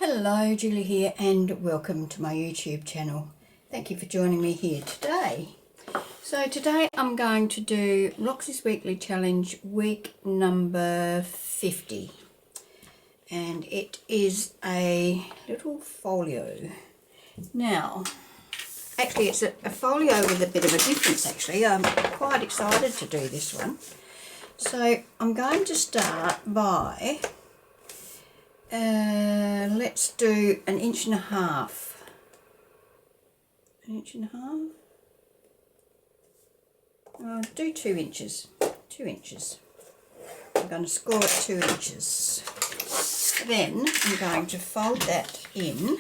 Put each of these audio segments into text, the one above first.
Hello, Julie here and welcome to my YouTube channel. Thank you for joining me here today. So today I'm going to do Roxy's Weekly Challenge week number 50 and it is a little folio. Now actually it's a folio with a bit of a difference actually. I'm quite excited to do this one. So I'm going to start by let's do 1.5 inches. 1.5 inches? I'll do 2 inches. 2 inches. I'm going to score it 2 inches. Then I'm going to fold that in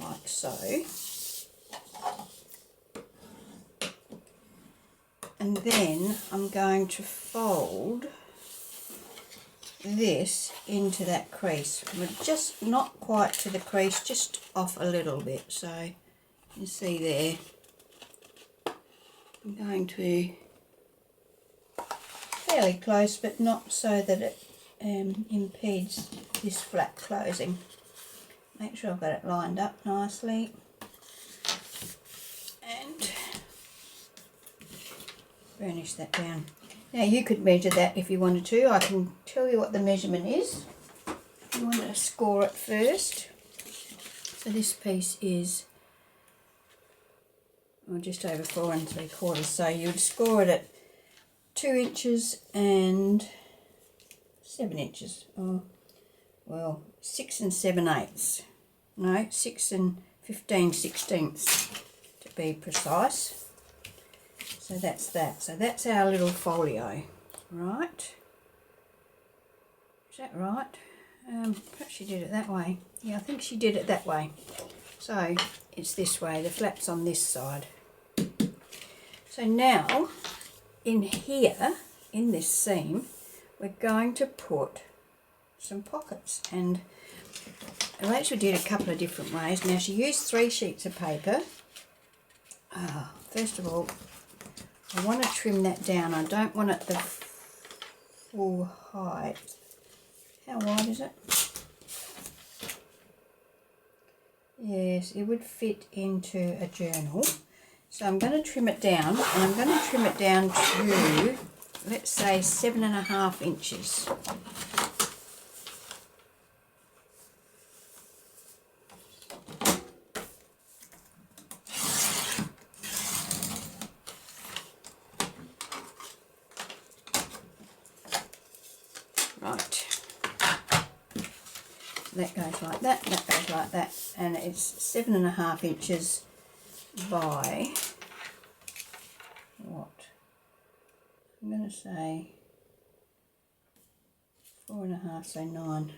like so. And then I'm going to fold this into that crease. We're just not quite to the crease, just off a little bit. So you see there, I'm going to fairly close, but not so that it impedes this flap closing. Make sure I've got it lined up nicely. And burnish that down. Now you could measure that if you wanted to. I can tell you what the measurement is. You want to score it first. So this piece is just over 4 3/4. So you would score it at 2 inches and 7 inches. Oh, well, 6 7/8. No, 6 15/16 to be precise. So that's that. So that's our little folio, right? Is that right? Perhaps she did it that way. Yeah, I think she did it that way. So it's this way. The flap's on this side. So now, in here, in this seam, we're going to put some pockets. And Rachel did a couple of different ways. Now she used 3 sheets of paper. First of all, I want to trim that down. I don't want it the full height. How wide is it? Yes, it would fit into a journal. So I'm going to trim it down, and I'm going to trim it down to, let's say, 7.5 inches. Right, that goes like that, that goes like that, and it's 7.5 inches by what? I'm going to say 4.5, so 9.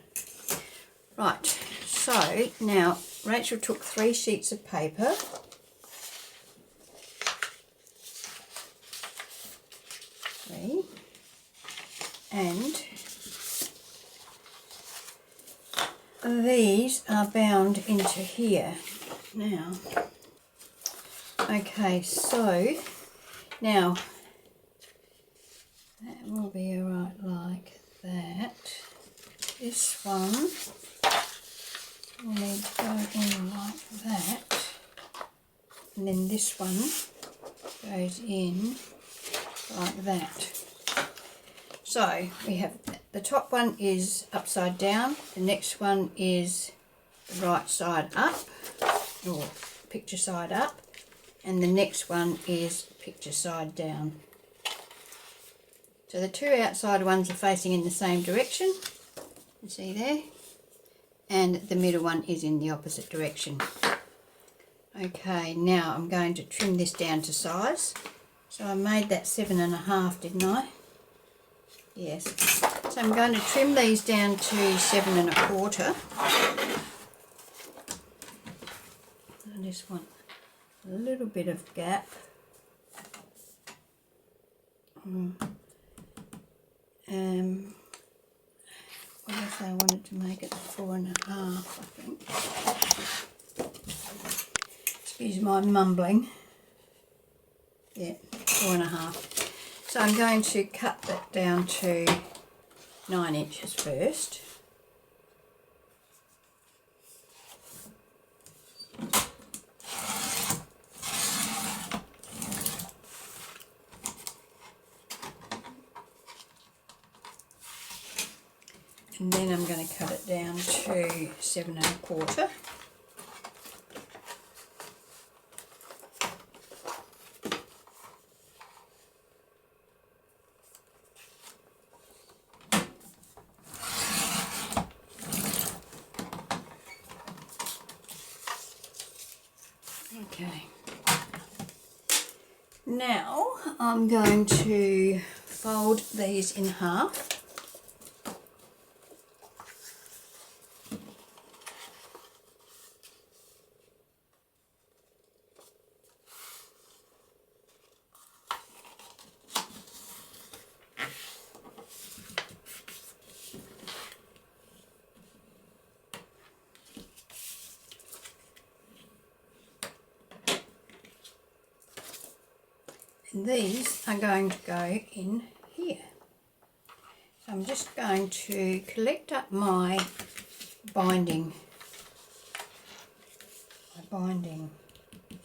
Right, so now Rachel took 3 sheets of paper. And these are bound into here. Now, okay, so now that will be right like that. This one will need to go in like that, and then this one goes in like that. So we have the top one is upside down, the next one is the right side up, or picture side up, and the next one is picture side down. So the 2 outside ones are facing in the same direction, you see there, and the middle one is in the opposite direction. Okay, now I'm going to trim this down to size. So I made that 7.5, didn't I? Yes. So I'm going to trim these down to 7.25. I just want a little bit of gap. What else I wanted to make it 4.5, I think. Excuse my mumbling. Yeah, 4.5. So I'm going to cut that down to 9 inches first. and then I'm going to cut it down to 7 1/4. Okay, now I'm going to fold these in half. And these are going to go in here. So I'm just going to collect up my binding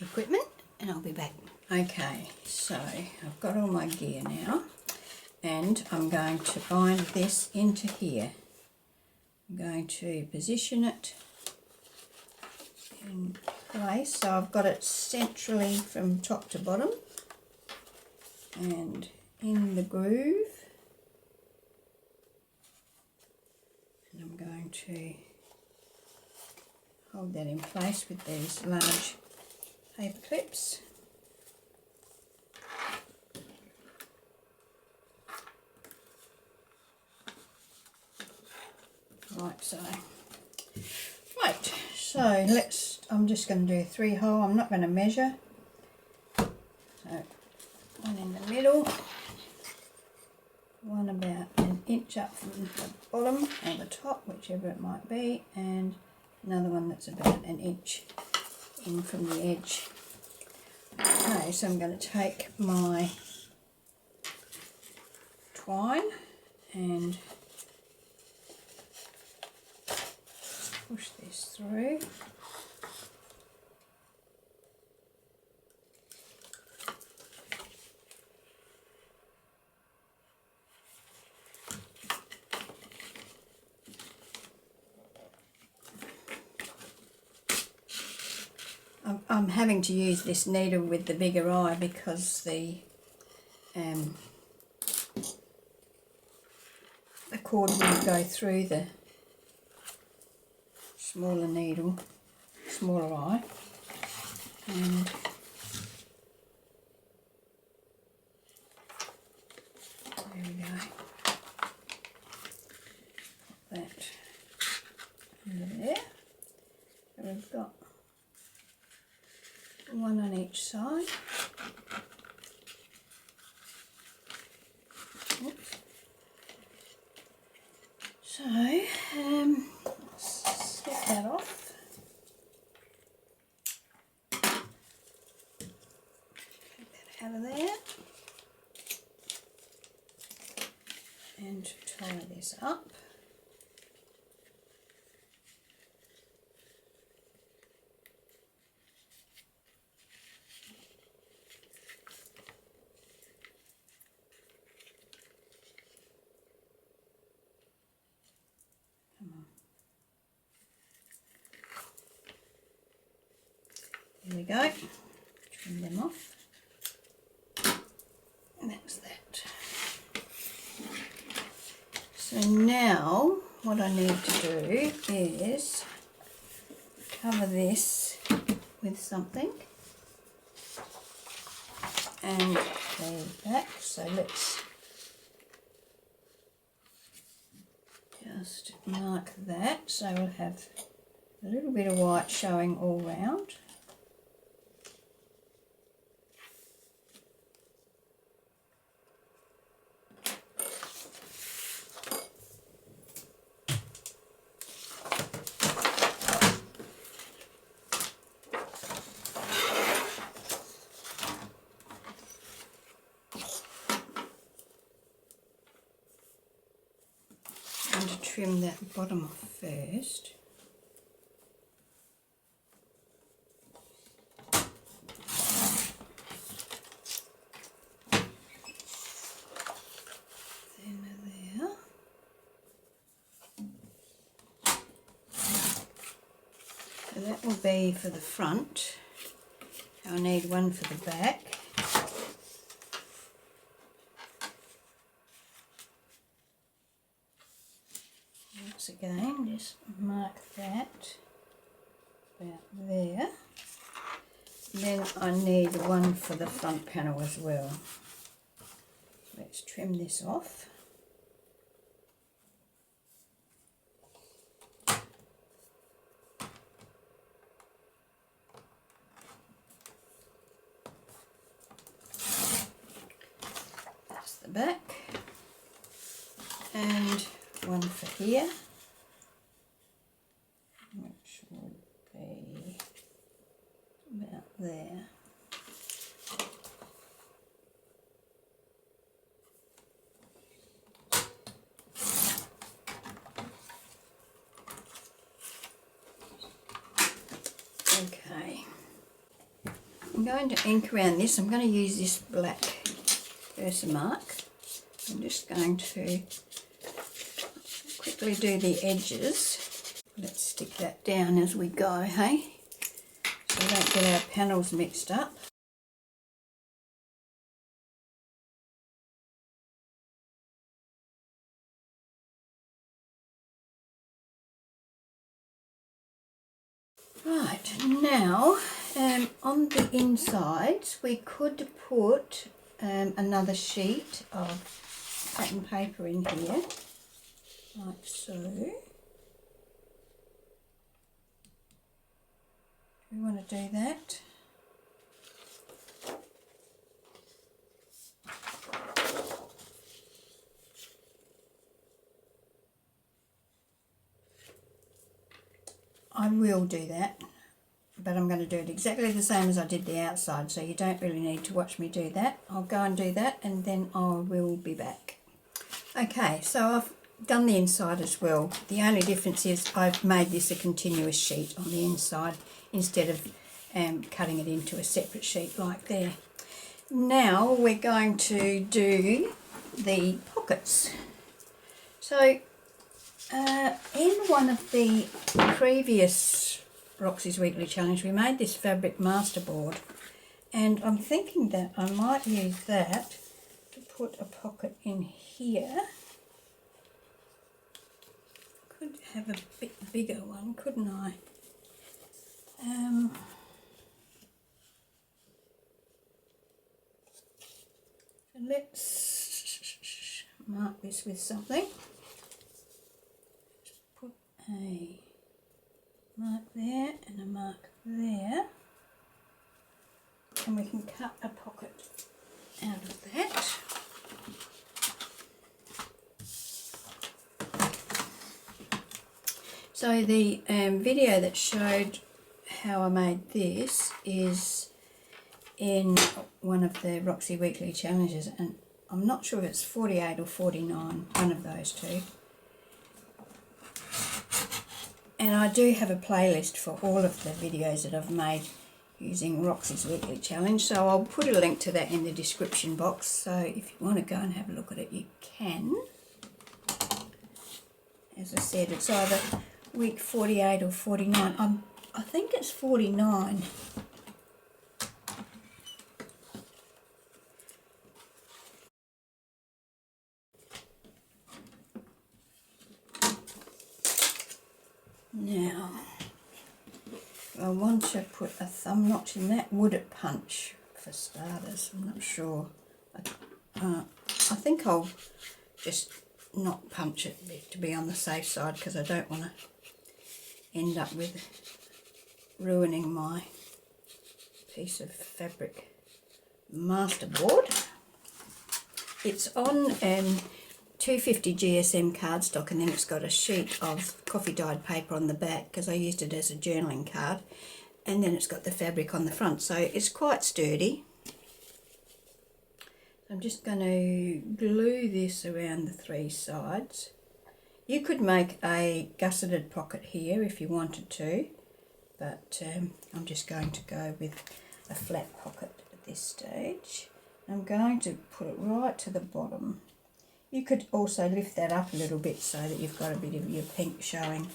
equipment and I'll be back. Okay, so I've got all my gear now and I'm going to bind this into here. I'm going to position it in place so I've got it centrally from top to bottom and in the groove, and I'm going to hold that in place with these large paper clips. Like so. Right, so I'm just going to do 3 hole, I'm not going to measure. So 1 in the middle, 1 about an inch up from the bottom or the top, whichever it might be, and another one that's about an inch in from the edge. Okay, so I'm going to take my twine and push this through. I'm having to use this needle with the bigger eye because the cord will go through the smaller needle, smaller eye, and there we go. Put that under there. So we've got 1 on each side. Oops. So, set that off. Take that out of there. And tie this up. There we go, trim them off, and that's that. So now what I need to do is cover this with something and leave that. So let's just mark that so we'll have a little bit of white showing all round. To trim that bottom off first. Then there. So that will be for the front. I need one for the back. Once again, just mark that about there. Then I need one for the front panel as well. Let's trim this off. That's the back. And one for here, which would be about there. Okay, I'm going to ink around this. I'm going to use this black Versamark. I'm just going to quickly do the edges. Let's stick that down as we go, hey? So we don't get our panels mixed up. Right, now on the insides we could put another sheet of pattern paper in here, like so. Do we want to do that? I will do that, but I'm going to do it exactly the same as I did the outside, so you don't really need to watch me do that. I'll go and do that and then I will be back. Okay, so I've done the inside as well. The only difference is I've made this a continuous sheet on the inside instead of cutting it into a separate sheet like there. Now we're going to do the pockets. So in one of the previous Roxy's Weekly Challenge we made this fabric masterboard, and I'm thinking that I might use that to put a pocket in here. Could have a bit bigger one, couldn't I? So let's mark this with something. Put a mark there and a mark there, and we can cut a pocket out of that. So the video that showed how I made this is in one of the Roxy Weekly Challenges, and I'm not sure if it's 48 or 49, one of those two. And I do have a playlist for all of the videos that I've made using Roxy's Weekly Challenge, so I'll put a link to that in the description box, so if you want to go and have a look at it you can. As I said, it's either week 48 or 49. I think it's 49. Now, I want to put a thumb notch in that. Would it punch for starters? I'm not sure. I think I'll just not punch it to be on the safe side, because I don't want to end up with ruining my piece of fabric masterboard. It's on 250 GSM cardstock, and then it's got a sheet of coffee dyed paper on the back because I used it as a journaling card, and then it's got the fabric on the front, so it's quite sturdy. I'm just going to glue this around the three sides. You could make a gusseted pocket here if you wanted to, but I'm just going to go with a flat pocket at this stage. I'm going to put it right to the bottom. You could also lift that up a little bit so that you've got a bit of your pink showing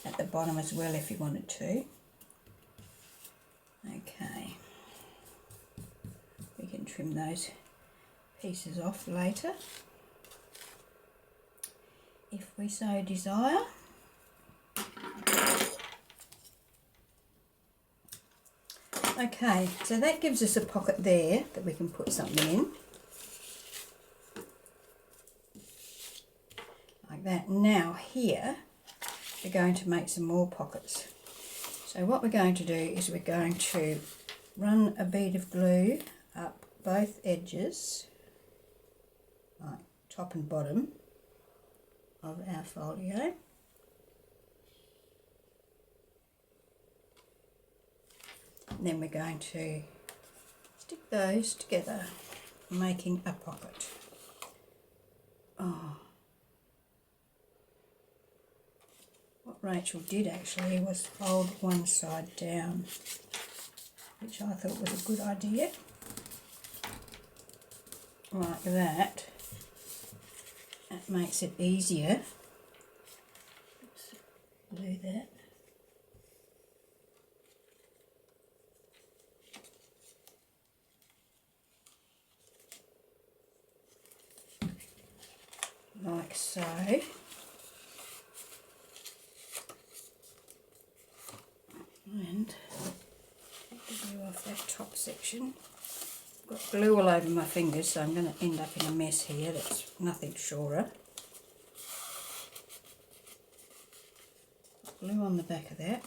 at the bottom as well if you wanted to. Okay, we can trim those pieces off later if we so desire. Okay, so that gives us a pocket there that we can put something in. Like that. Now here we're going to make some more pockets. So what we're going to do is we're going to run a bead of glue up both edges, like top and bottom of our folio. And then we're going to stick those together, making a pocket. Oh. What Rachel did actually was fold one side down, which I thought was a good idea. Like that. That makes it easier. Let's do that. Like so. And take the glue off that top section. I've got glue all over my fingers, so I'm going to end up in a mess here that's nothing surer. Glue on the back of that.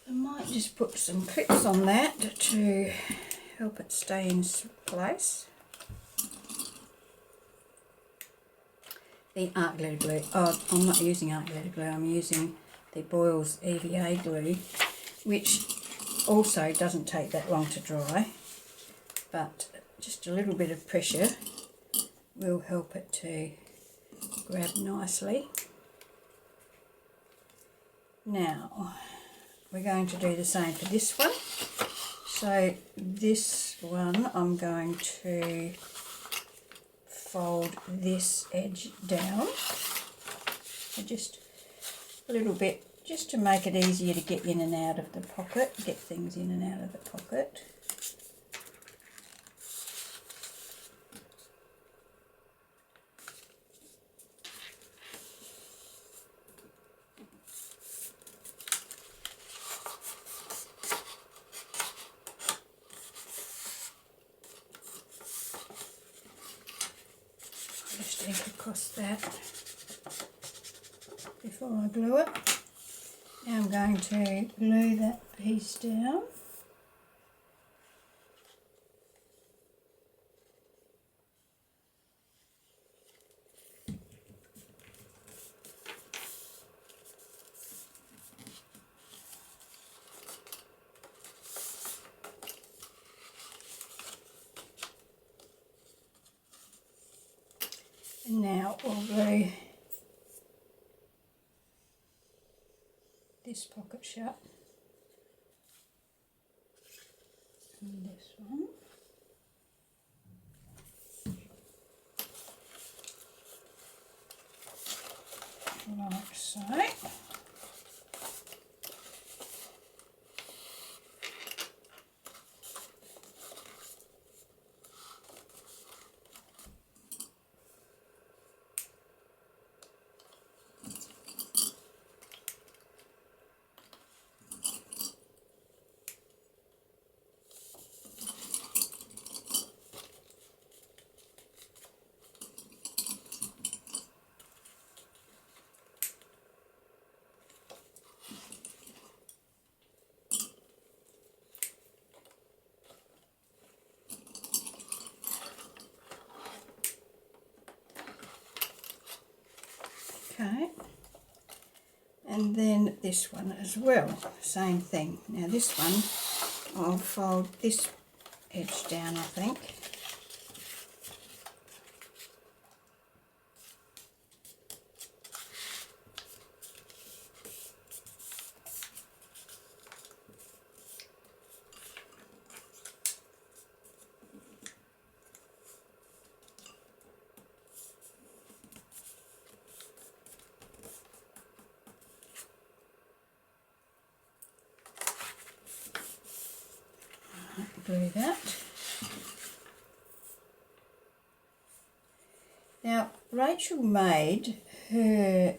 I might just put some clips on that to help it stay in place. The art glitter glue. Oh, I'm not using art glitter glue, I'm using the Boyle's EVA glue, which also doesn't take that long to dry, but just a little bit of pressure will help it to grab nicely. Now we're going to do the same for this one. So this one I'm going to fold this edge down, so just a little bit, just to make it easier to get in and out of the pocket, get things in and out of the pocket. Just ink across that before I glue it. Now I'm going to glue that piece down. And now we'll glue this pocket shut, and this one. Like so. Okay, and then this one as well, same thing. Now this one, I'll fold this edge down, I think. glue that. Now, Rachel made her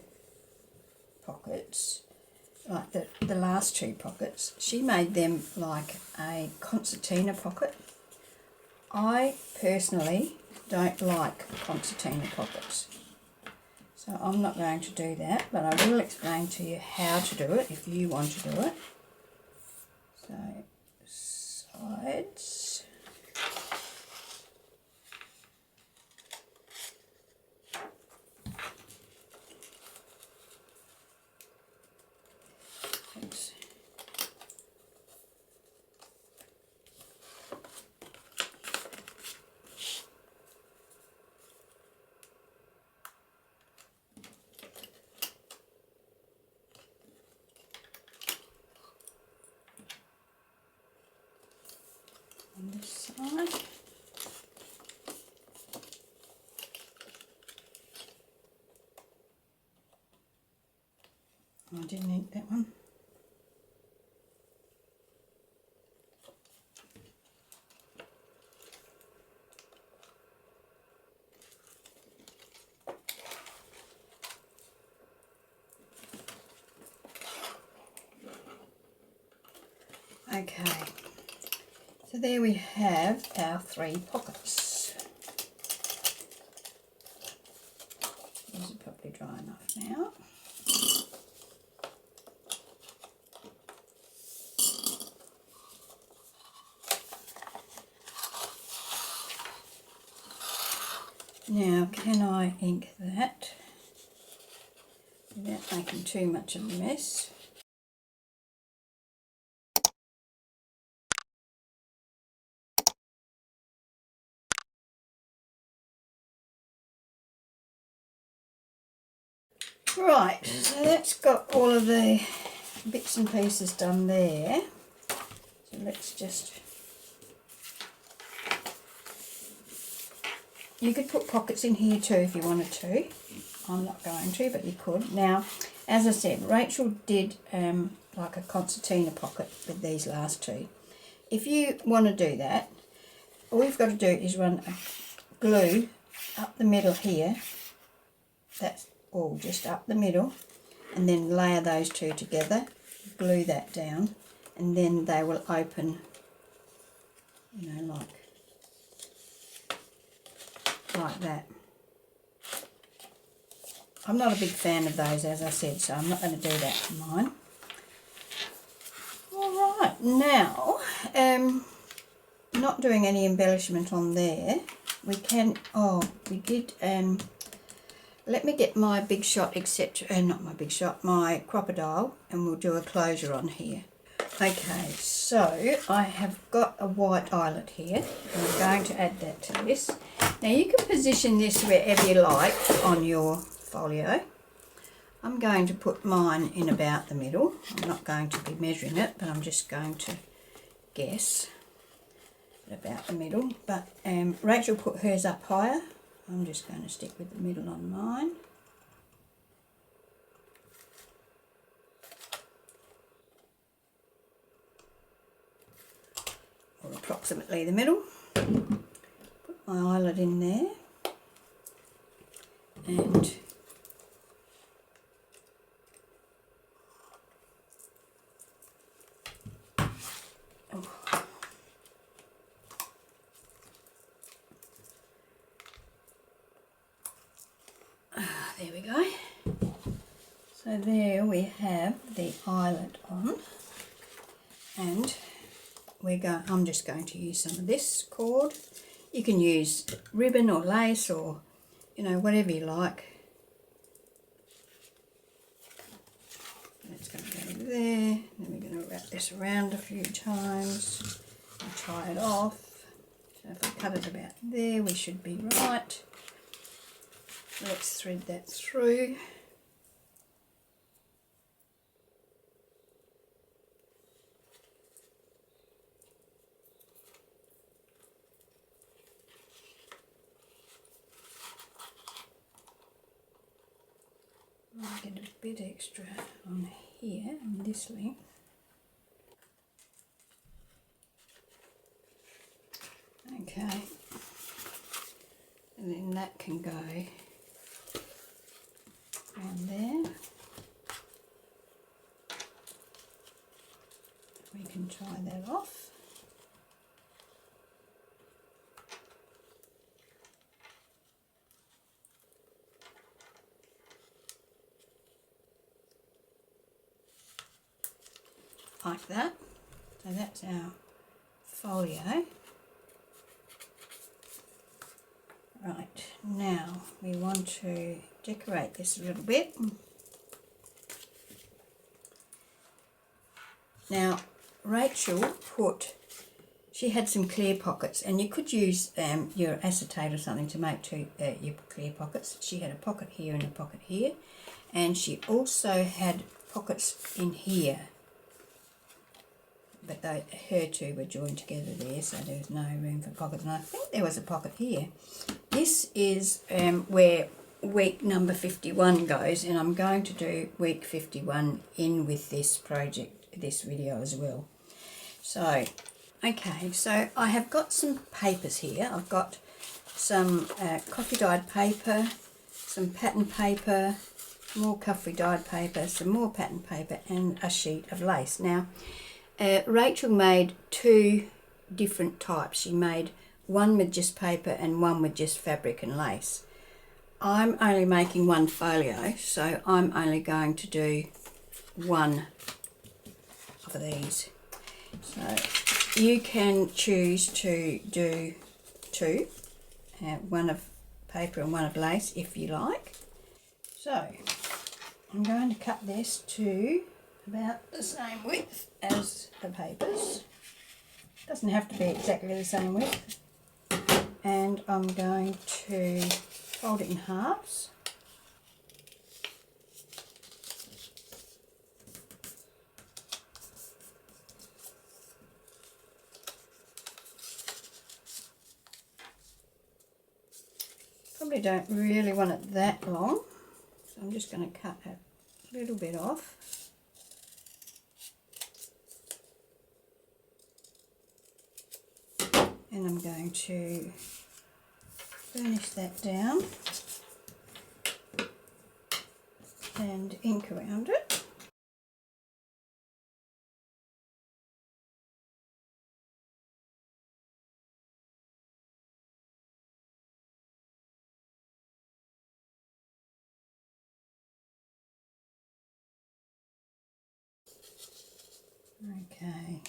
pockets, like the last two pockets, she made them like a concertina pocket. I personally don't like concertina pockets, so I'm not going to do that, but I will explain to you how to do it if you want to do it. So, sides. Oops. On this side. I didn't ink that one. Okay, so there we have our 3 pockets. These are probably dry enough now. Now, can I ink that without making too much of a mess? Right, so that's got all of the bits and pieces done there. So let's just... You could put pockets in here too if you wanted to. I'm not going to, but you could. Now, as I said, Rachel did like a concertina pocket with these last 2. If you want to do that, all you've got to do is run a glue up the middle here. That's all, just up the middle, and then layer those 2 together, glue that down, and then they will open, you know, like that. I'm not a big fan of those, as I said, so I'm not going to do that for mine. Alright, now, not doing any embellishment on there, we can, we did, let me get my Big Shot, etc. Not my Big Shot, my Crocodile, and we'll do a closure on here. Okay, so I have got a white eyelet here, and I'm going to add that to this. Now you can position this wherever you like on your folio. I'm going to put mine in about the middle. I'm not going to be measuring it, but I'm just going to guess about the middle. But Rachel put hers up higher. I'm just going to stick with the middle on mine. Or approximately the middle. Put my eyelet in there. And there we go. So there we have the eyelet on, and I'm just going to use some of this cord. You can use ribbon or lace or, you know, whatever you like. That's going to go there. Then we're going to wrap this around a few times and tie it off. So if I cut it about there, we should be right. Let's thread that through. I'll get a bit extra on here, on this length. Okay, and then that can go around there. We can tie that off. Like that. So that's our folio. Right, now we want to decorate this a little bit. Now Rachel she had some clear pockets, and you could use your acetate or something to make your clear pockets. She had a pocket here and a pocket here, and she also had pockets in here, but her two were joined together there, so there was no room for pockets, and I think there was a pocket here. This is where week number 51 goes, and I'm going to do week 51 in with this project, this video as well. So, okay, so I have got some papers here. I've got some coffee dyed paper, some pattern paper, more coffee dyed paper, some more pattern paper, and a sheet of lace. Now, Rachel made two different types. She made one with just paper and one with just fabric and lace. I'm only making one folio, so I'm only going to do one of these. So you can choose to do two, one of paper and one of lace if you like. So I'm going to cut this to about the same width as the papers. Doesn't have to be exactly the same width. And I'm going to fold it in halves. Probably don't really want it that long, so I'm just going to cut a little bit off. And I'm going to burnish that down and ink around it. Okay.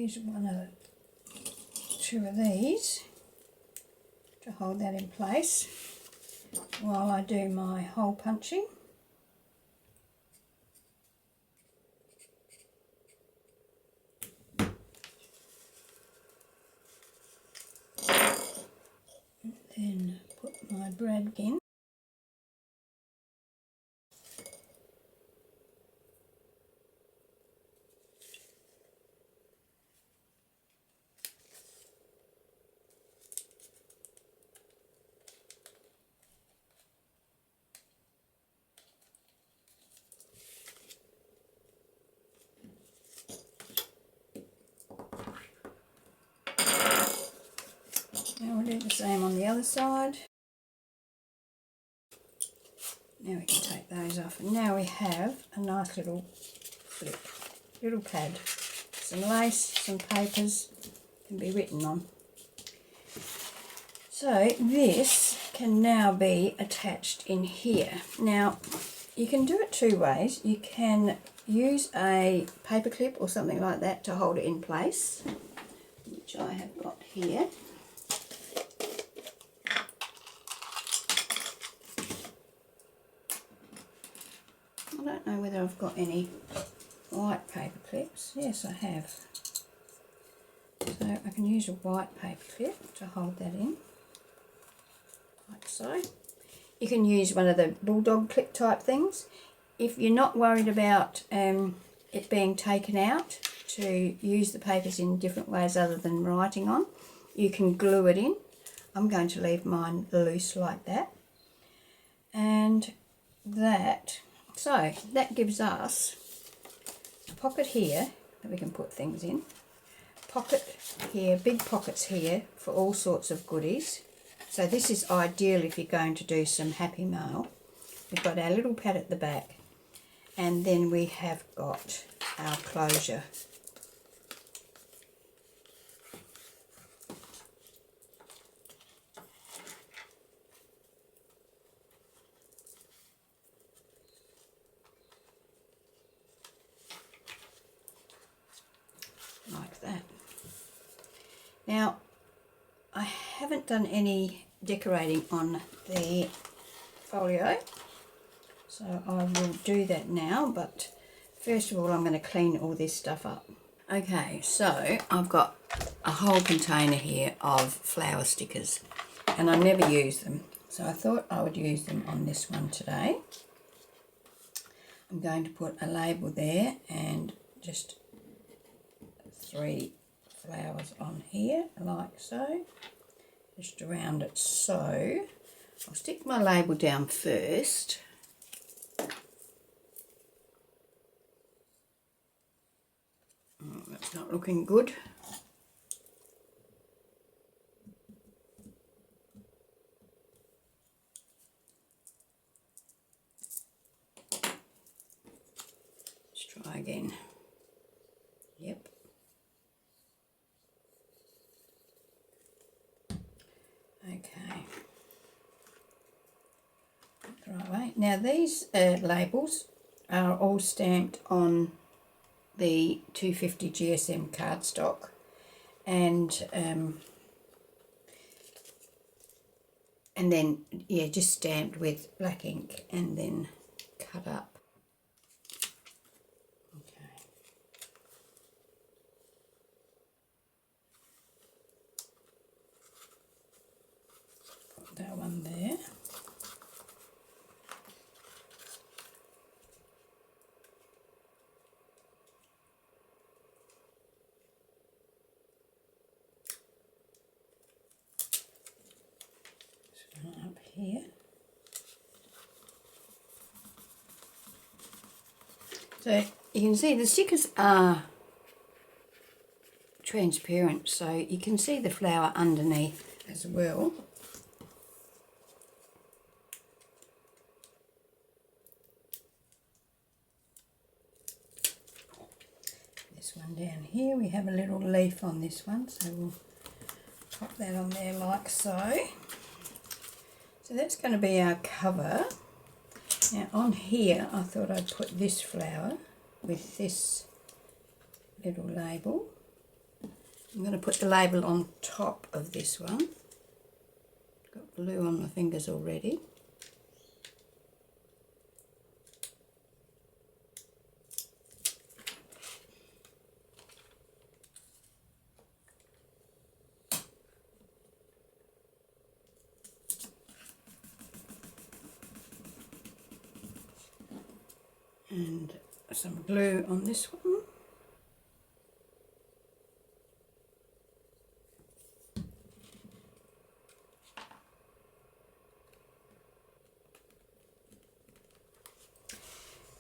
Just going to use two of these to hold that in place while I do my hole punching. Then put my brad in. Now we'll do the same on the other side. Now we can take those off, and now we have a nice little flip, little pad. Some lace, some papers can be written on. So this can now be attached in here. Now you can do it two ways. You can use a paper clip or something like that to hold it in place, which I have got here. I don't know whether I've got any white paper clips. Yes, I have. So I can use a white paper clip to hold that in, like so. You can use one of the bulldog clip type things. If you're not worried about it being taken out, to use the papers in different ways other than writing on, you can glue it in. I'm going to leave mine loose like that. and that. So that gives us a pocket here that we can put things in, pocket here, big pockets here for all sorts of goodies. So this is ideal if you're going to do some happy mail. We've got our little pad at the back, and then we have got our closure. Like that. Now, I haven't done any decorating on the folio, so I will do that now, but first of all I'm going to clean all this stuff up. Okay, so I've got a whole container here of flower stickers, and I never use them, so I thought I would use them on this one today. I'm going to put a label there and just 3 flowers on here, like so, just around it. So I'll stick my label down first. Oh, that's not looking good. Let's try again. Yep. Okay. The right way. Now these labels are all stamped on the 250 GSM cardstock, and then yeah, just stamped with black ink and then cut up. Okay. Put that one there. Up here. So you can see the stickers are transparent, so you can see the flower underneath as well. This one down here, we have a little leaf on this one, so we'll pop that on there like so. So that's going to be our cover. Now on here I thought I'd put this flower with this little label. I'm going to put the label on top of this one. Got blue on my fingers already. And some glue on this one.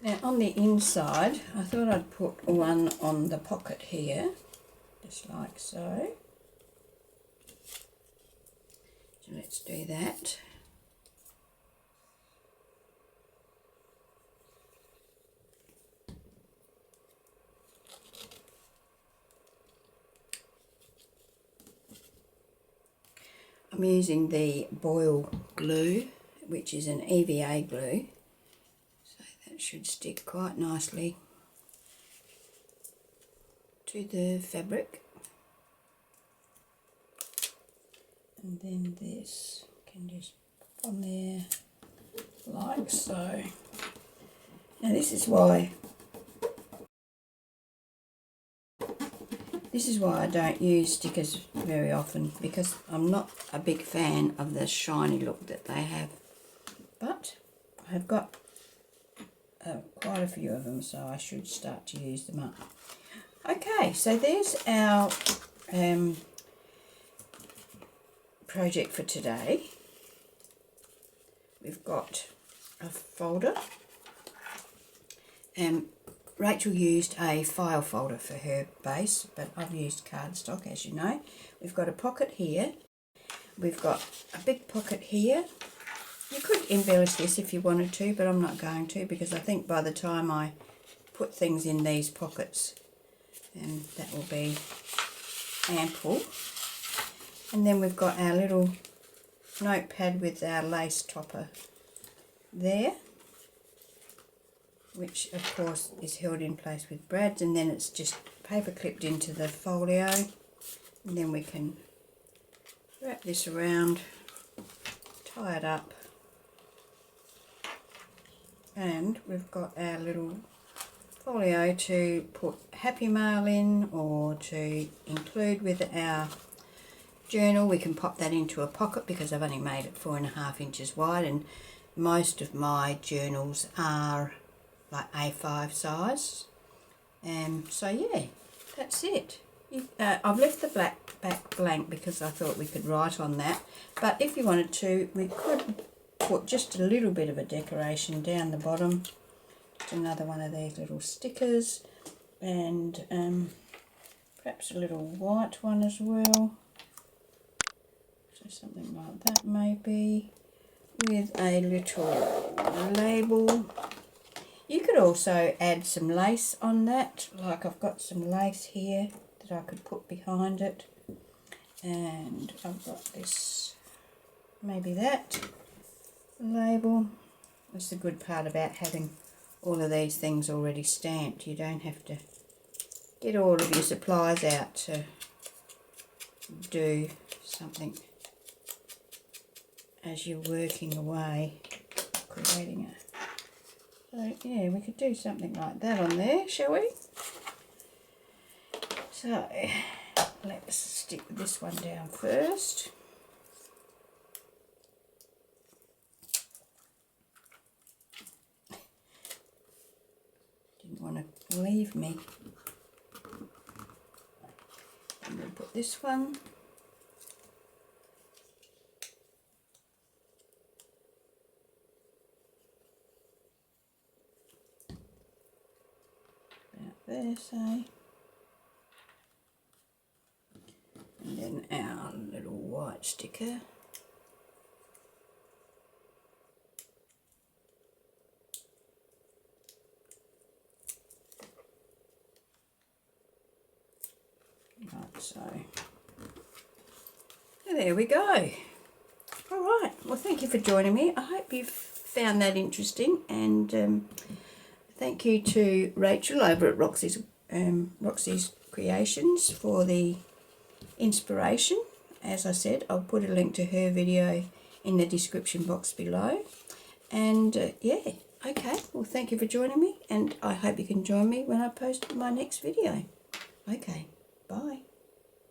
Now on the inside, I thought I'd put one on the pocket here, just like so. So let's do that. I'm using the Boil glue, which is an EVA glue, so that should stick quite nicely to the fabric. And then this can just pop on there like so. Now this is why I don't use stickers very often, because I'm not a big fan of the shiny look that they have. But I've got quite a few of them, so I should start to use them up. Okay, so there's our project for today. We've got a folder. Rachel used a file folder for her base, but I've used cardstock, as you know. We've got a pocket here. We've got a big pocket here. You could embellish this if you wanted to, but I'm not going to, because I think by the time I put things in these pockets, that will be ample. And then we've got our little notepad with our lace topper there, which of course is held in place with brads, and then it's just paper clipped into the folio, and then we can wrap this around, tie it up, and we've got our little folio to put happy mail in, or to include with our journal. We can pop that into a pocket because I've only made it 4.5 inches wide, and most of my journals are like A5 size. So yeah, that's it. I've left the back blank because I thought we could write on that, but if you wanted to, we could put just a little bit of a decoration down the bottom. Just another one of these little stickers, and perhaps a little white one as well. So something like that maybe, with a little label. You could also add some lace on that, like I've got some lace here that I could put behind it, and I've got this, maybe that label. That's the good part about having all of these things already stamped. You don't have to get all of your supplies out to do something as you're working away, creating it. So yeah, we could do something like that on there, shall we? So let's stick this one down first. Didn't want to leave me. And we'll put this one. There, say, and then our little white sticker. Right, so there we go. All right, well, thank you for joining me. I hope you've found that interesting, and thank you to Rachel over at Roxy's Creations for the inspiration. As I said, I'll put a link to her video in the description box below. And yeah, okay, well, thank you for joining me, and I hope you can join me when I post my next video. Okay, bye.